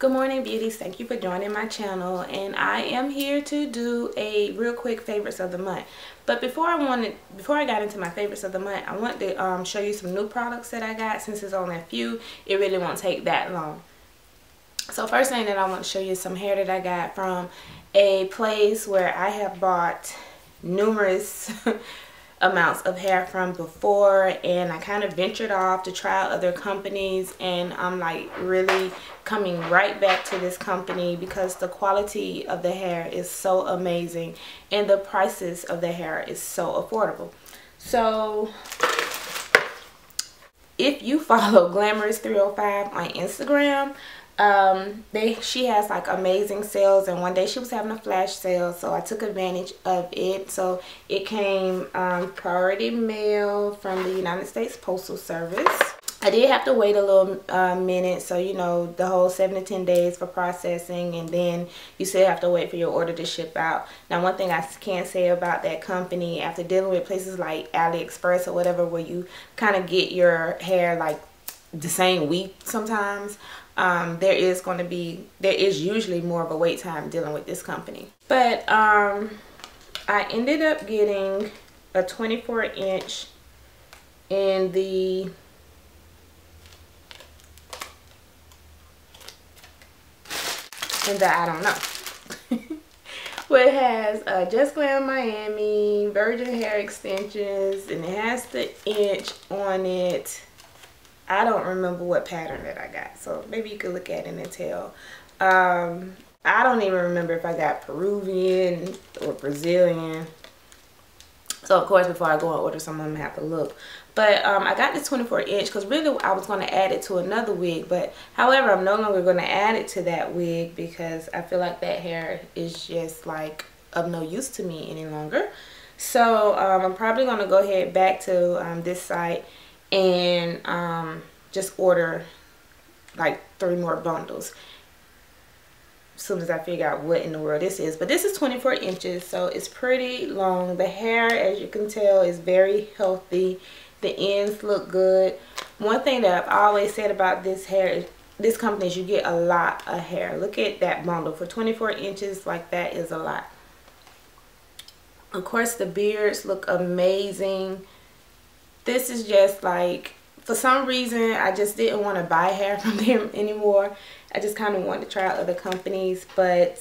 Good morning, beauties. Thank you for joining my channel, and I am here to do a real quick favorites of the month. But before I got into my favorites of the month, I want to show you some new products that I got. Since it's only a few, it really won't take that long. So first thing that I want to show you is some hair that I got from a place where I have bought numerous amounts of hair from before, and I kind of ventured off to try out other companies, and I'm like really coming right back to this company because the quality of the hair is so amazing and the prices of the hair is so affordable. So if you follow Glamorous305 on Instagram, she has like amazing sales, and one day she was having a flash sale, so I took advantage of it. So it came priority mail from the United States Postal Service. I did have to wait a little minute, so you know, the whole 7 to 10 days for processing, and then you still have to wait for your order to ship out. Now, one thing I can say about that company, after dealing with places like AliExpress or whatever, where you kind of get your hair like the same week sometimes, there is usually more of a wait time dealing with this company. But I ended up getting a 24-inch in the I don't know. Well, it has Just Glam Miami virgin hair extensions, and it has the inch on it. I don't remember what pattern that I got, so maybe you could look at it and tell. I don't even remember if I got Peruvian or Brazilian. So of course, before I go and order some, I'm gonna have to look. But I got this 24-inch because really I was going to add it to another wig, but however, I'm no longer going to add it to that wig because I feel like that hair is just like of no use to me any longer. So I'm probably going to go ahead back to this site and just order like 3 more bundles as soon as I figure out what in the world this is. But this is 24 inches, so it's pretty long. The hair, as you can tell, is very healthy. The ends look good. One thing that I've always said about this hair, this company, is you get a lot of hair. Look at that bundle. For 24 inches, like, that is a lot. Of course, the beards look amazing. This is just like, for some reason, I just didn't want to buy hair from them anymore. I just kind of wanted to try out other companies, but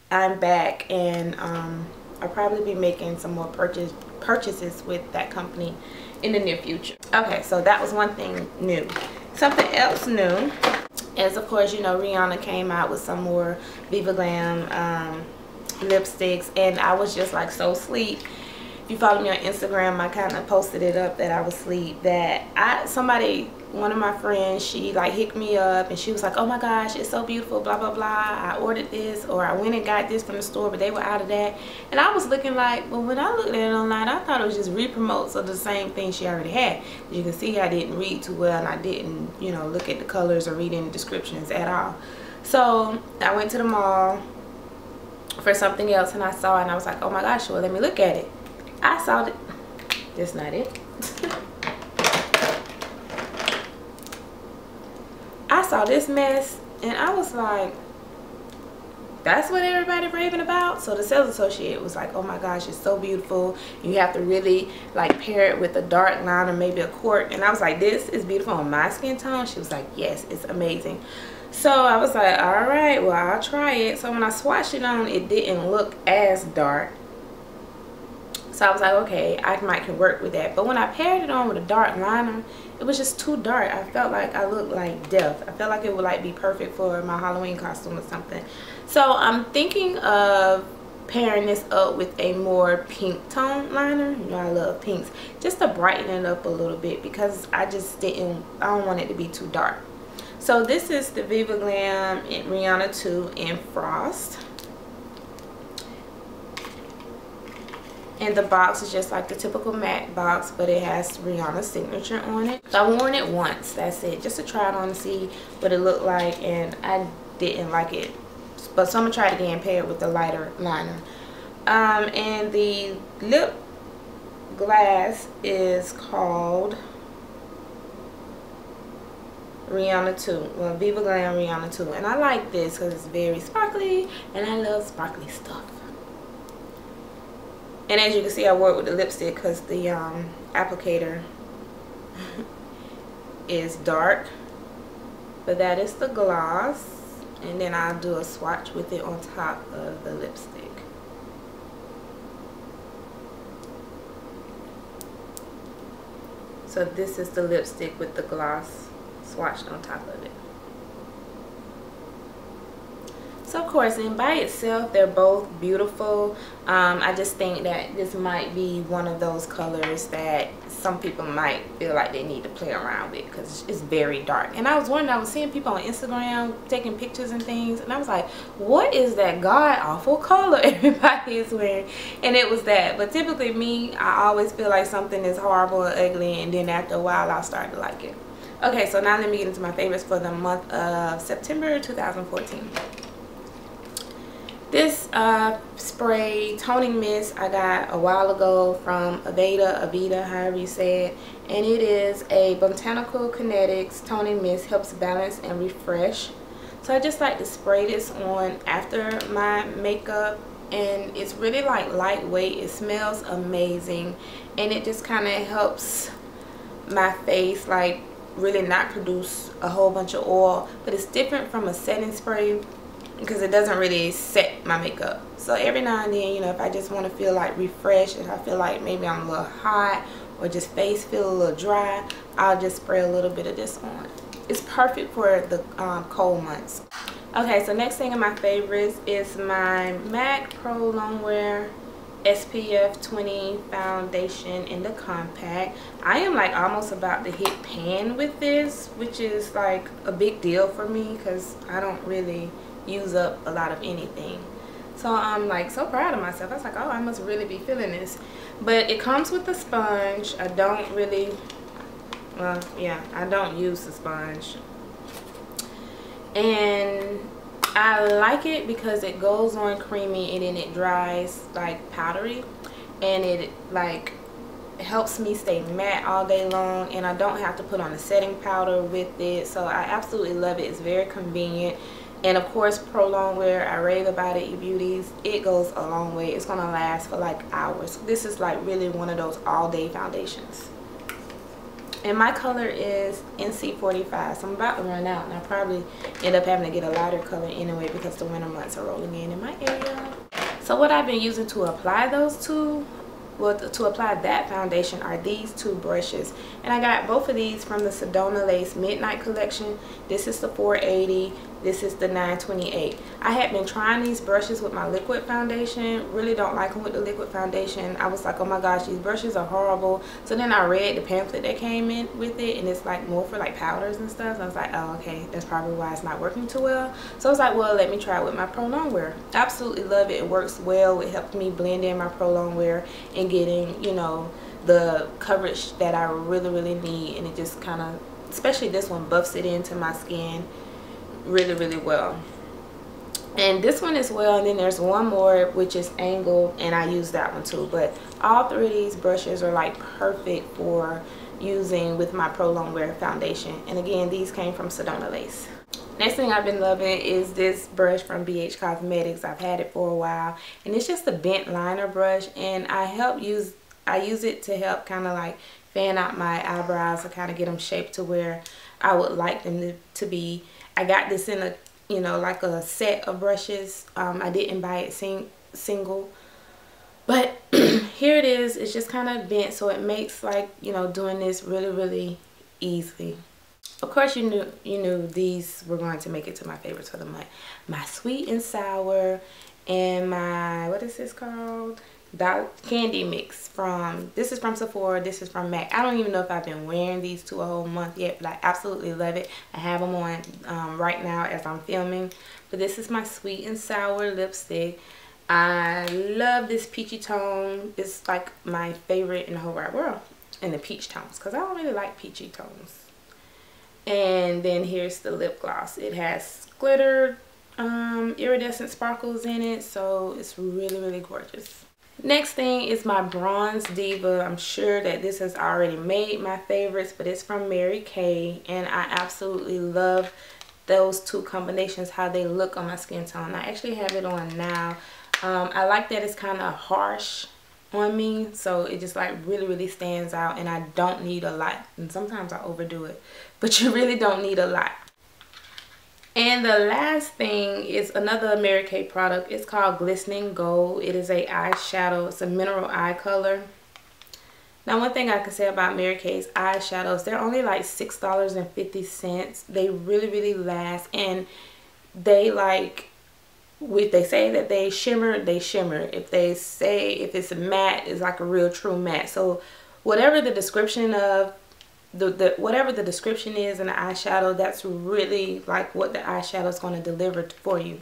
I'm back, and I'll probably be making some more purchases with that company in the near future. Okay, so that was one thing new. Something else new is, of course, you know, Rihanna came out with some more Viva Glam lipsticks, and I was just like so asleep. If you follow me on Instagram, I kind of posted it up that I was asleep, that one of my friends, she like hit me up and she was like, oh my gosh, it's so beautiful, blah blah blah, I ordered this, or I went and got this from the store, but they were out of that. And I was looking like, well, when I looked at it online, I thought it was just re-promotes of the same thing she already had. As you can see, I didn't read too well, and I didn't, you know, look at the colors or read any descriptions at all. So I went to the mall for something else, and I saw it, and I was like, oh my gosh, well, let me look at it. I saw it. That's not it. I saw this mess, and I was like, that's what everybody raving about? So the sales associate was like, oh my gosh, it's so beautiful. You have to really like pair it with a dark line or maybe a cork. And I was like, this is beautiful on my skin tone? She was like, yes, it's amazing. So I was like, all right, well, I'll try it. So when I swatched it on, it didn't look as dark. So I was like, okay, I can work with that. But when I paired it on with a dark liner, it was just too dark. I felt like I looked like death. I felt like it would like be perfect for my Halloween costume or something. So I'm thinking of pairing this up with a more pink tone liner. You know, I love pinks. Just to brighten it up a little bit, because I don't want it to be too dark. So this is the Viva Glam Rihanna 2 in Frost. And the box is just like the typical MAC box, but it has Rihanna's signature on it. So I worn it once, that's it, just to try it on and see what it looked like, and I didn't like it. But so I'm gonna try it again, pair it with the lighter liner. And the lip gloss is called Rihanna 2. Well, Viva Glam Rihanna 2. And I like this because it's very sparkly. And I love sparkly stuff. And as you can see, I wore it with the lipstick because the applicator is dark. But that is the gloss. And then I'll do a swatch with it on top of the lipstick. So this is the lipstick with the gloss swatched on top of it. So of course, and by itself, they're both beautiful. I just think that this might be one of those colors that some people might feel like they need to play around with because it's very dark. And I was wondering, I was seeing people on Instagram taking pictures and things, and I was like, what is that god awful color everybody is wearing? And it was that. But typically me, I always feel like something is horrible or ugly, and then after a while I'll start to like it. Okay, so now let me get into my favorites for the month of September 2014. This spray toning mist I got a while ago from Aveda, however you say it. And it is a Botanical Kinetics toning mist, helps balance and refresh. So I just like to spray this on after my makeup. And it's really like lightweight. It smells amazing. And it just kind of helps my face like really not produce a whole bunch of oil. But it's different from a setting spray, because it doesn't really set my makeup. So every now and then, you know, if I just want to feel like refreshed, if I feel like maybe I'm a little hot or just face feel a little dry, I'll just spray a little bit of this on. It's perfect for the cold months. Okay, so next thing in my favorites is my MAC Prolong SPF 20 foundation in the compact. I am like almost about to hit pan with this, which is like a big deal for me because I don't really use up a lot of anything. So I'm like so proud of myself. I was like, oh, I must really be feeling this. But it comes with a sponge. I don't really, well, yeah, I don't use the sponge. And I like it because it goes on creamy and then it dries like powdery. And it like helps me stay matte all day long, and I don't have to put on a setting powder with it. So I absolutely love it. It's very convenient. And of course, Prolong Wear, I rave about it, you beauties. It goes a long way. It's gonna last for like hours. This is like really one of those all-day foundations. And my color is NC45, so I'm about to run out, and I probably end up having to get a lighter color anyway because the winter months are rolling in my area. So what I've been using to apply those two, well, to apply that foundation, are these two brushes. And I got both of these from the Sedona Lace Midnight collection. This is the 480. This is the 928. I had been trying these brushes with my liquid foundation. Really don't like them with the liquid foundation. I was like, oh my gosh, these brushes are horrible. So then I read the pamphlet that came in with it, and it's like more for like powders and stuff. So I was like, oh, okay, that's probably why it's not working too well. So I was like, well, let me try it with my Prolong Wear. Absolutely love it. It works well. It helps me blend in my Prolong Wear and getting, you know, the coverage that I really need. And it just kind of, especially this one, buffs it into my skin really well. And this one as well. And then there's one more which is angled, and I use that one too. But all three of these brushes are like perfect for using with my Prolong Wear foundation. And again, these came from Sedona Lace. Next thing I've been loving is this brush from BH Cosmetics. I've had it for a while, and it's just a bent liner brush, and I use it to help kind of like fan out my eyebrows, to kind of get them shaped to where I would like them to be. I got this in a, you know, like a set of brushes. I didn't buy it single, but here it is. It's just kind of bent, so it makes like, you know, doing this really easy. Of course, you knew these were going to make it to my favorites for the month. My Sweet and Sour and my, what is this called? Candy Mix from, this is from Sephora, this is from MAC. I don't even know if I've been wearing these to a whole month yet, but I absolutely love it. I have them on right now as I'm filming. But this is my Sweet and Sour lipstick. I love this peachy tone. It's like my favorite in the whole wide world in the peach tones, because I don't really like peachy tones. And then here's the lip gloss. It has glitter iridescent sparkles in it, so it's really gorgeous. Next thing is my Bronze Diva. I'm sure that this has already made my favorites, but it's from Mary Kay, and I absolutely love those two combinations, how they look on my skin tone. I actually have it on now. I like that it's kind of harsh on me, so it just like really stands out, and I don't need a lot. And sometimes I overdo it, but you really don't need a lot. And the last thing is another Mary Kay product. It's called Glistening Gold. It is a eyeshadow. It's a mineral eye color. Now, one thing I can say about Mary Kay's eyeshadows, they're only like $6.50. They really last, and they like, if they say that they shimmer, they shimmer. If they say if it's a matte, it's like a real true matte. So whatever the description of whatever the description is in the eyeshadow, that's really like what the eyeshadow is going to deliver for you.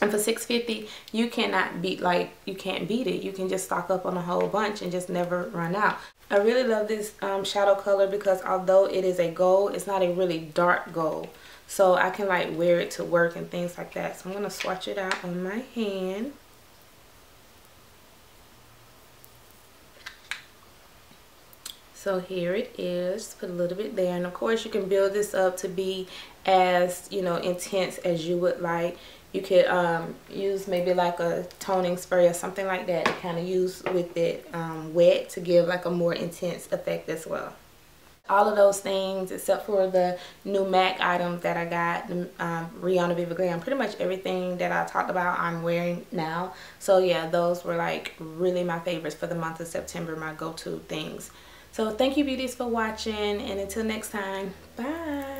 And for $6.50, you cannot beat, like, you can't beat it. You can just stock up on a whole bunch and just never run out. I really love this shadow color because although it is a gold, it's not a really dark gold. So I can like wear it to work and things like that. So I'm going to swatch it out on my hand. So here it is. Put a little bit there, and of course you can build this up to be as, you know, intense as you would like. You could use maybe like a toning spray or something like that to kind of use with it wet to give like a more intense effect as well. All of those things except for the new MAC items that I got, the Rihanna Viva Glam, pretty much everything that I talked about I'm wearing now. So yeah, those were like really my favorites for the month of September, my go-to things. So thank you beauties for watching, and until next time, bye.